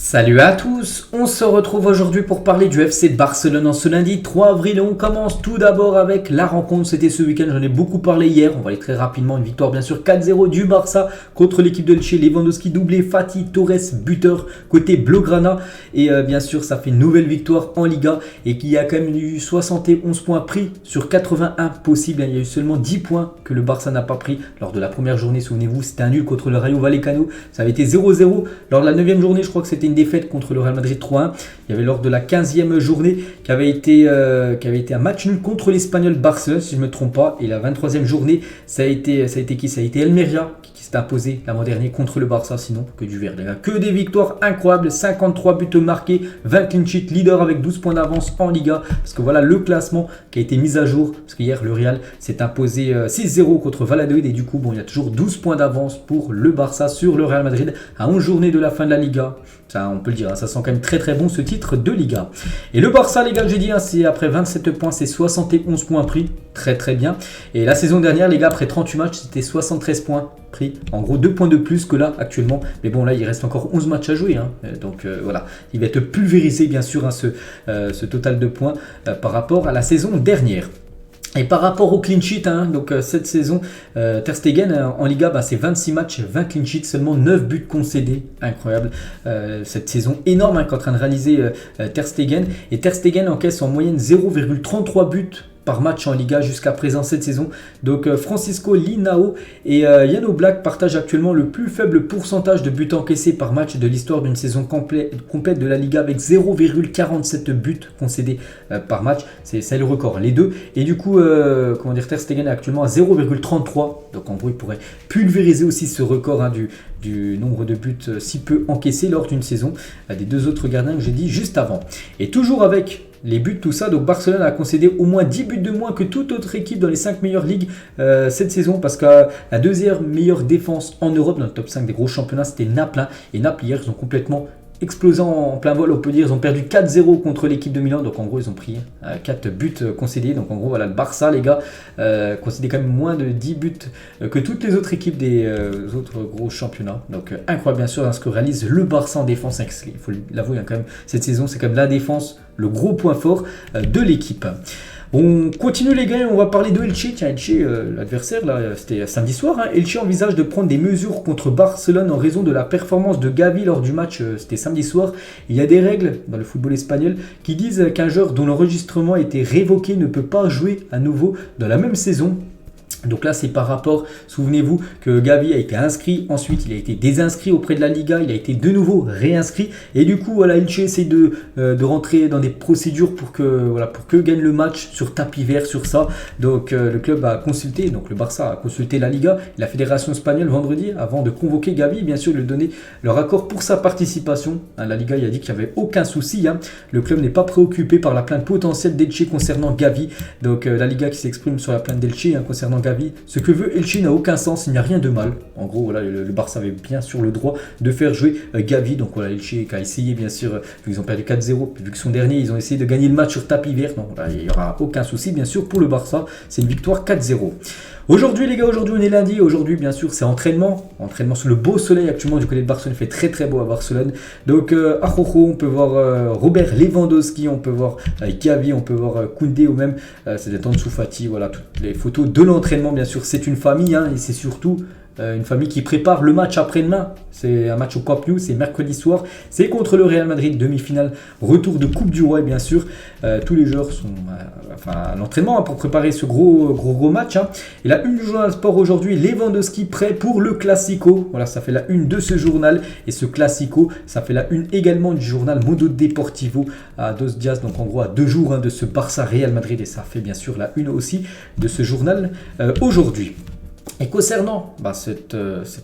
Salut à tous, on se retrouve aujourd'hui pour parler du FC Barcelone en ce lundi 3 avril et on commence tout d'abord avec la rencontre, c'était ce week-end, j'en ai beaucoup parlé hier, on va aller très rapidement, une victoire bien sûr 4-0 du Barça contre l'équipe de Elche, Lewandowski doublé, Fati, Torres, buteur côté Blaugrana et bien sûr ça fait une nouvelle victoire en Liga et qui a quand même eu 71 points pris sur 81 possibles, il y a eu seulement 10 points que le Barça n'a pas pris lors de la première journée, souvenez-vous c'était un nul contre le Rayo Vallecano, ça avait été 0-0 lors de la 9e journée, je crois que c'était une défaite contre le Real Madrid 3-1. Il y avait lors de la 15e journée qui avait été un match nul contre l'Espagnol Barcelone, si je ne me trompe pas. Et la 23e journée, ça a été qui? Ça a été Almeria qui s'est imposé l'an dernier contre le Barça, sinon que du vert. Que des victoires incroyables, 53 buts marqués, 20 clean sheets, leader avec 12 points d'avance en Liga. Parce que voilà le classement qui a été mis à jour. Parce qu'hier, le Real s'est imposé 6-0 contre Valladolid. Et du coup, il y a toujours 12 points d'avance pour le Barça sur le Real Madrid à 11 journées de la fin de la Liga. Ça, on peut le dire, ça sent quand même très très bon ce titre de Liga. Et le Barça, les gars, j'ai dit, c'est après 27 points, c'est 71 points pris. Très très bien. Et la saison dernière, les gars, après 38 matchs, c'était 73 points pris. En gros, 2 points de plus que là actuellement. Mais bon, là, il reste encore 11 matchs à jouer. Donc voilà, il va être pulvérisé, bien sûr, ce total de points par rapport à la saison dernière. Et par rapport au clean sheet, donc cette saison, Ter Stegen en Liga, c'est 26 matchs, 20 clean sheets, seulement 9 buts concédés. Incroyable. Cette saison énorme qu'est en train de réaliser Ter Stegen. Et Ter Stegen encaisse en moyenne 0,33 buts par match en Liga jusqu'à présent cette saison. Donc Francisco Linao et Jan Oblak partagent actuellement le plus faible pourcentage de buts encaissés par match de l'histoire d'une saison complète de la Liga avec 0,47 buts concédés par match. C'est le record, les deux. Et du coup, Ter Stegen est actuellement à 0,33. Donc en gros, il pourrait pulvériser aussi ce record du nombre de buts si peu encaissés lors d'une saison des deux autres gardiens que j'ai dit juste avant. Et toujours avec les buts, tout ça, donc Barcelone a concédé au moins 10 buts de moins que toute autre équipe dans les 5 meilleures ligues cette saison, parce que la deuxième meilleure défense en Europe dans le top 5 des gros championnats, c'était Naples. Et Naples hier, ils ont complètement explosé en plein vol, on peut dire. Ils ont perdu 4-0 contre l'équipe de Milan, donc en gros ils ont pris 4 buts concédés. Donc en gros voilà, le Barça, les gars, concédé quand même moins de 10 buts que toutes les autres équipes des autres gros championnats. Donc incroyable bien sûr ce que réalise le Barça en défense. Il faut l'avouer, quand même, cette saison c'est quand même la défense, le gros point fort de l'équipe. On continue les gars, on va parler de Elche. Tiens, Elche, l'adversaire, là, c'était samedi soir. Elche envisage de prendre des mesures contre Barcelone en raison de la performance de Gavi lors du match. C'était samedi soir. Il y a des règles dans le football espagnol qui disent qu'un joueur dont l'enregistrement a été révoqué ne peut pas jouer à nouveau dans la même saison. Donc là c'est par rapport, souvenez-vous que Gavi a été inscrit, ensuite il a été désinscrit auprès de la Liga, il a été de nouveau réinscrit et du coup voilà, Elche essaie de rentrer dans des procédures pour que gagne le match sur tapis vert sur ça. Donc le club a consulté, donc le Barça a consulté la Liga, la fédération espagnole vendredi avant de convoquer Gavi, bien sûr de donner leur accord pour sa participation. La Liga il a dit qu'il n'y avait aucun souci, le club n'est pas préoccupé par la plainte potentielle d'Elche concernant Gavi. Donc la Liga qui s'exprime sur la plainte d'Elche concernant Gavi. Ce que veut Elche n'a aucun sens, il n'y a rien de mal. En gros, voilà, le Barça avait bien sûr le droit de faire jouer Gavi. Donc voilà, Elche qui a essayé, bien sûr, vu qu'ils ont perdu 4-0, vu que son dernier, ils ont essayé de gagner le match sur tapis vert. Donc voilà, il n'y aura aucun souci, bien sûr, pour le Barça. C'est une victoire 4-0. Aujourd'hui les gars, aujourd'hui on est lundi, aujourd'hui bien sûr c'est entraînement sous le beau soleil actuellement du côté de Barcelone, il fait très très beau à Barcelone. Donc à Rojo, on peut voir Robert Lewandowski, on peut voir Gavi, on peut voir Koundé ou même c'est des temps de Soufati, voilà toutes les photos de l'entraînement bien sûr, c'est une famille et c'est surtout une famille qui prépare le match après-demain. C'est un match au Camp Nou, c'est mercredi soir. C'est contre le Real Madrid, demi-finale, retour de Coupe du Roi, bien sûr. Tous les joueurs sont à l'entraînement pour préparer ce gros match. Et la une du journal sport aujourd'hui, Lewandowski prêt pour le Classico. Voilà, ça fait la une de ce journal. Et ce Classico, ça fait la une également du journal Mundo Deportivo à 2 Dias. Donc en gros à 2 jours de ce Barça Real Madrid. Et ça fait bien sûr la une aussi de ce journal aujourd'hui. Et concernant cette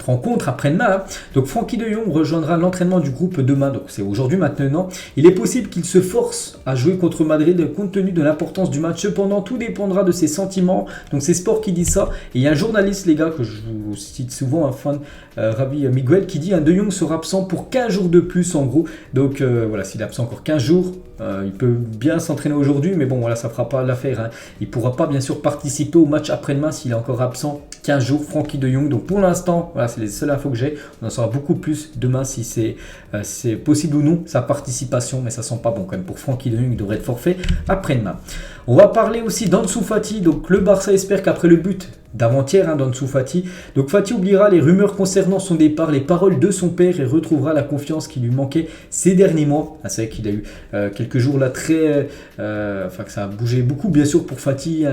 rencontre après-demain, donc Frenkie de Jong rejoindra l'entraînement du groupe demain, donc c'est aujourd'hui maintenant. Il est possible qu'il se force à jouer contre Madrid compte tenu de l'importance du match. Cependant, tout dépendra de ses sentiments. Donc c'est Sport qui dit ça. Et il y a un journaliste, les gars, que je vous cite souvent, un fan, Ravi Miguel, qui dit de Jong sera absent pour 15 jours de plus en gros. Donc voilà, s'il est absent encore 15 jours, il peut bien s'entraîner aujourd'hui, mais bon voilà, ça ne fera pas l'affaire. Il ne pourra pas bien sûr participer au match après-demain s'il est encore absent 15 15 jours, Frenkie de Jong. Donc pour l'instant, voilà, c'est les seules infos que j'ai. On en saura beaucoup plus demain si c'est possible ou non sa participation, mais ça sent pas bon quand même pour Frenkie de Jong, il devrait être forfait après-demain. On va parler aussi d'Ansu Fati. Donc le Barça espère qu'après le but d'avant-hier d'Ansu Fati, donc Fati oubliera les rumeurs concernant son départ, les paroles de son père et retrouvera la confiance qui lui manquait ces derniers mois. C'est vrai qu'il a eu quelques jours là très... que ça a bougé beaucoup bien sûr pour Fati,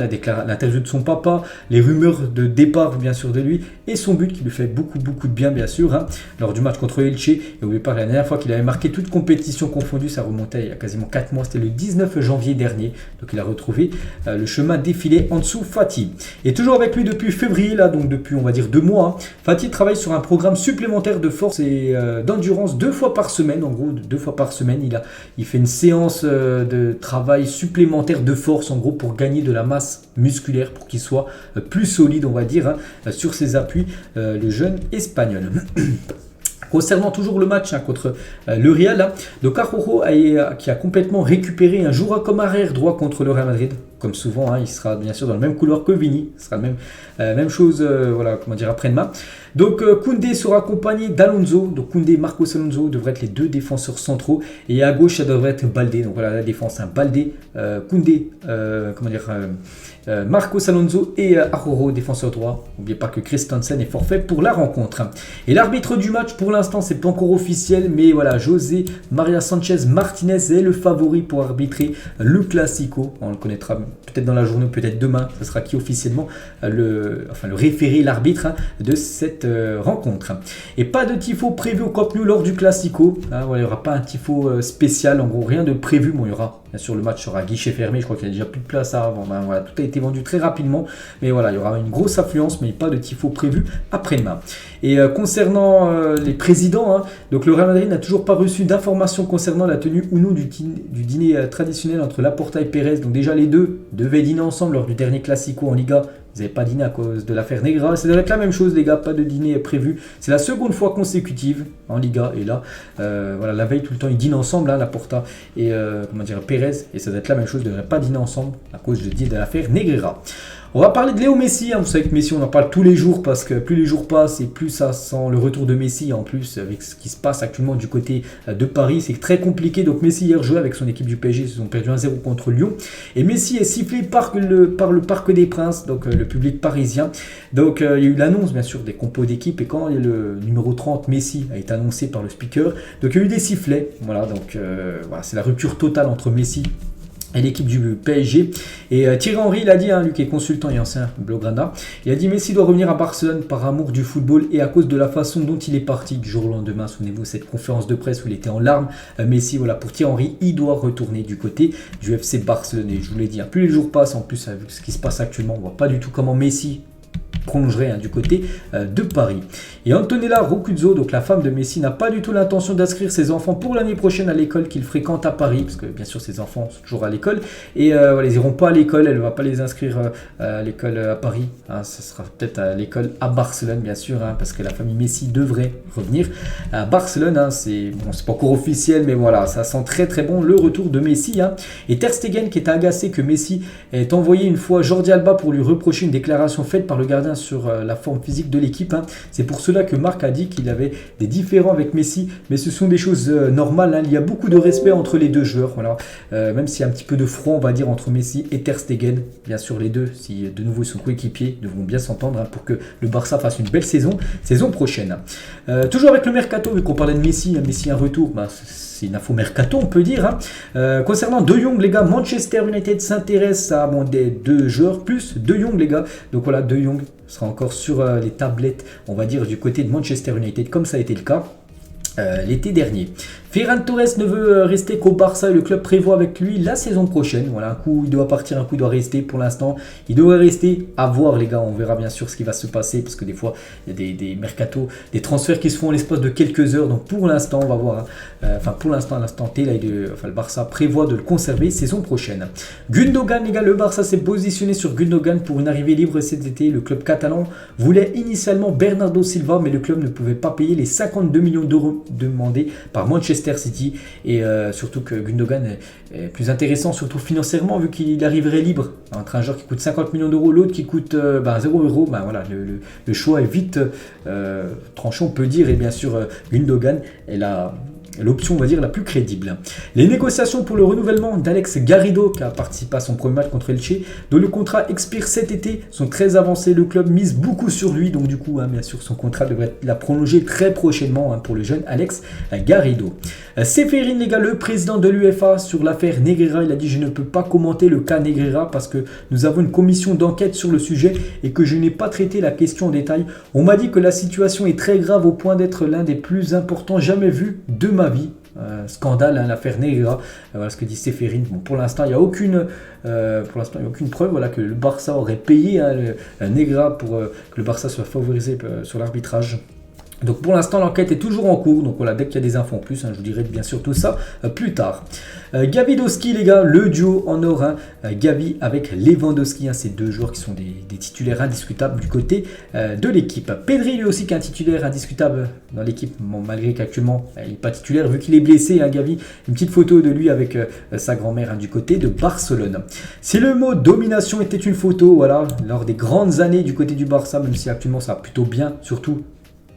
l'interview de son papa, les rumeurs de départ bien sûr de lui et son but qui lui fait beaucoup de bien bien sûr lors du match contre Elche. Et n'oubliez pas la dernière fois qu'il avait marqué toute compétition confondue, ça remontait il y a quasiment 4 mois, c'était le 19 janvier dernier. Donc il a retrouvé le chemin défilé Ansu Fati. Et toujours avec lui depuis février, là, donc depuis on va dire 2 mois, Fati travaille sur un programme supplémentaire de force et d'endurance 2 fois par semaine. En gros, 2 fois par semaine, il fait une séance de travail supplémentaire de force, en gros, pour gagner de la masse musculaire, pour qu'il soit plus solide, on va dire, sur ses appuis, le jeune espagnol. Concernant toujours le match contre le Real, donc Araujo qui a complètement récupéré un jouera comme arrière droit contre le Real Madrid. Comme souvent, il sera bien sûr dans le même couloir que Vini. Ce sera même chose après-demain. Donc Koundé sera accompagné d'Alonso. Donc Koundé et Marcos Alonso devraient être les 2 défenseurs centraux. Et à gauche, ça devrait être Baldé. Donc voilà la défense. Baldé, Koundé, Marcos Alonso et Araujo, défenseur droit. N'oubliez pas que Christensen est forfait pour la rencontre. Et l'arbitre du match, pour l'instant, c'est pas encore officiel. Mais voilà, José Maria Sanchez Martinez est le favori pour arbitrer le Classico. On le connaîtra peut-être dans la journée ou peut-être demain. Ce sera qui officiellement le référé, l'arbitre de cette rencontre. Et pas de tifo prévu au Camp Nou lors du Classico. Il n'y aura pas un tifo spécial. En gros, rien de prévu. Bon, il y aura, bien sûr, le match sera à guichet fermé. Je crois qu'il n'y a déjà plus de place avant. Tout a été vendu très rapidement. Mais voilà, il y aura une grosse affluence, mais pas de tifo prévu après-demain. Et concernant les présidents, donc le Real Madrid n'a toujours pas reçu d'informations concernant la tenue ou non du dîner traditionnel entre Laporta et Pérez. Donc déjà les deux devaient dîner ensemble lors du dernier Classico en Liga. Ils n'avaient pas dîné à cause de l'affaire Negra. Ça devrait être la même chose les gars, pas de dîner prévu. C'est la seconde fois consécutive en Liga. Et là, la veille tout le temps ils dînent ensemble, Laporta et Pérez. Et ça doit être la même chose, ils ne devraient pas dîner ensemble à cause de l'affaire Negra. On va parler de Léo Messi, vous savez que Messi on en parle tous les jours parce que plus les jours passent et plus ça sent le retour de Messi. En plus avec ce qui se passe actuellement du côté de Paris, c'est très compliqué. Donc Messi hier jouait avec son équipe du PSG, ils ont perdu 1-0 contre Lyon. Et Messi est sifflé par le Parc des Princes, donc le public parisien. Donc il y a eu l'annonce bien sûr des compos d'équipe et quand le numéro 30 Messi a été annoncé par le speaker, donc il y a eu des sifflets. C'est la rupture totale entre Messi et l'équipe du PSG. Et Thierry Henry, il a dit, lui qui est consultant et ancien Blaugrana, il a dit Messi doit revenir à Barcelone par amour du football et à cause de la façon dont il est parti du jour au lendemain. Souvenez-vous cette conférence de presse où il était en larmes. Messi, pour Thierry Henry, il doit retourner du côté du FC Barcelone. Et je vous l'ai dit, plus les jours passent, en plus avec ce qui se passe actuellement, on voit pas du tout comment Messi prolongerait du côté de Paris. Et Antonella Roccuzzo, donc la femme de Messi, n'a pas du tout l'intention d'inscrire ses enfants pour l'année prochaine à l'école qu'il fréquente à Paris, parce que bien sûr ses enfants sont toujours à l'école, et ils n'iront pas à l'école, elle ne va pas les inscrire à l'école à Paris, ce sera peut-être à l'école à Barcelone bien sûr, parce que la famille Messi devrait revenir à Barcelone, c'est pas encore officiel, mais voilà, ça sent très très bon le retour de Messi, et Ter Stegen qui est agacé que Messi ait envoyé une fois Jordi Alba pour lui reprocher une déclaration faite par le gardien sur la forme physique de l'équipe. C'est pour cela que Marc a dit qu'il avait des différends avec Messi, mais ce sont des choses normales. Il y a beaucoup de respect entre les deux joueurs. Même s'il y a un petit peu de froid, on va dire, entre Messi et Ter Stegen. Bien sûr, les deux, si de nouveau ils sont coéquipiers, devront bien s'entendre pour que le Barça fasse une belle saison prochaine. Toujours avec le Mercato, vu qu'on parlait de Messi, Messi un retour, c'est une info mercato, on peut dire. Concernant De Jong, les gars, Manchester United s'intéresse à des 2 joueurs plus De Jong, les gars. Donc voilà, De Jong sera encore sur les tablettes, on va dire, du côté de Manchester United, comme ça a été le cas l'été dernier. Ferran Torres ne veut rester qu'au Barça et le club prévoit avec lui la saison prochaine. Un coup il doit partir, un coup il doit rester. Pour l'instant, il devrait rester. À voir les gars, on verra bien sûr ce qui va se passer parce que des fois il y a des mercatos, des transferts qui se font en l'espace de quelques heures. Donc pour l'instant, on va voir. Pour l'instant, à l'instant T, le Barça prévoit de le conserver saison prochaine. Gundogan, les gars, le Barça s'est positionné sur Gundogan pour une arrivée libre cet été. Le club catalan voulait initialement Bernardo Silva, mais le club ne pouvait pas payer les 52 millions d'euros demandés par Manchester Manchester City. Et surtout que Gundogan est plus intéressant, surtout financièrement, vu qu'il arriverait libre. Entre un joueur qui coûte 50 millions d'euros, l'autre qui coûte 0 euros, voilà, le choix est vite tranché, on peut dire. Et bien sûr, Gundogan est l'option, on va dire, la plus crédible. Les négociations pour le renouvellement d'Alex Garrido, qui a participé à son premier match contre Elche, dont le contrat expire cet été, sont très avancées. Le club mise beaucoup sur lui, donc du coup, bien sûr, son contrat devrait être la prolonger très prochainement pour le jeune Alex Garrido. Ceferin, les gars, le président de l'UEFA, sur l'affaire Negreira, il a dit: je ne peux pas commenter le cas Negreira parce que nous avons une commission d'enquête sur le sujet et que je n'ai pas traité la question en détail. On m'a dit que la situation est très grave au point d'être l'un des plus importants jamais vus de ma vie. Scandale, l'affaire Negreira. Voilà ce que dit Ceferin. Bon, pour l'instant, il n'y a aucune preuve, voilà, que le Barça aurait payé Negreira pour que le Barça soit favorisé sur l'arbitrage. Donc pour l'instant, l'enquête est toujours en cours. Donc voilà, dès qu'il y a des infos en plus, je vous dirai bien sûr tout ça plus tard. Gavidowski, les gars, le duo en or. Gavi avec Lewandowski, ces deux joueurs qui sont des titulaires indiscutables du côté de l'équipe. Pedri, lui aussi, qui est un titulaire indiscutable dans l'équipe, malgré qu'actuellement il n'est pas titulaire vu qu'il est blessé. Gavi, une petite photo de lui avec sa grand-mère du côté de Barcelone. Si le mot domination était une photo, voilà, lors des grandes années du côté du Barça, même si actuellement ça va plutôt bien, surtout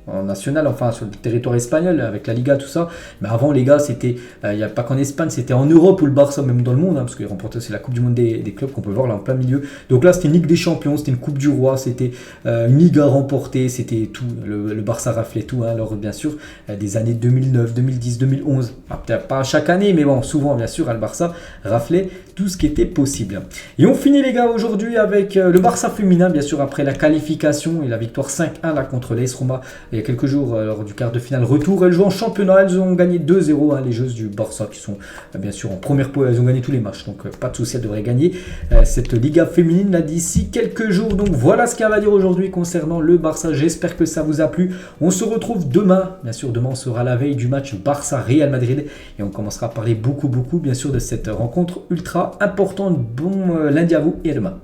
en national, enfin sur le territoire espagnol avec la Liga, tout ça. Mais avant, les gars, c'était, il n'y a pas qu'en Espagne, c'était en Europe ou le Barça, même dans le monde, parce qu'il remportait aussi la Coupe du Monde des clubs qu'on peut voir là en plein milieu. Donc là, c'était une Ligue des Champions, c'était une Coupe du Roi, c'était une Liga remportée, c'était tout. Le Barça raflait tout, alors bien sûr, des années 2009, 2010, 2011. Peut-être pas chaque année, mais bon, souvent, bien sûr, le Barça raflait tout ce qui était possible. Et on finit, les gars, aujourd'hui avec le Barça féminin, bien sûr, après la qualification et la victoire 5-1 là contre l'AS Roma il y a quelques jours lors du quart de finale retour. Elles jouent en championnat, elles ont gagné 2-0, les joueuses du Barça qui sont bien sûr en première position, elles ont gagné tous les matchs, donc pas de souci, elles devraient gagner cette Liga féminine là d'ici quelques jours. Donc voilà ce qu'il y a à dire aujourd'hui concernant le Barça, j'espère que ça vous a plu. On se retrouve demain, bien sûr demain on sera la veille du match Barça-Real Madrid et on commencera à parler beaucoup bien sûr de cette rencontre ultra importante. Bon lundi à vous et à demain.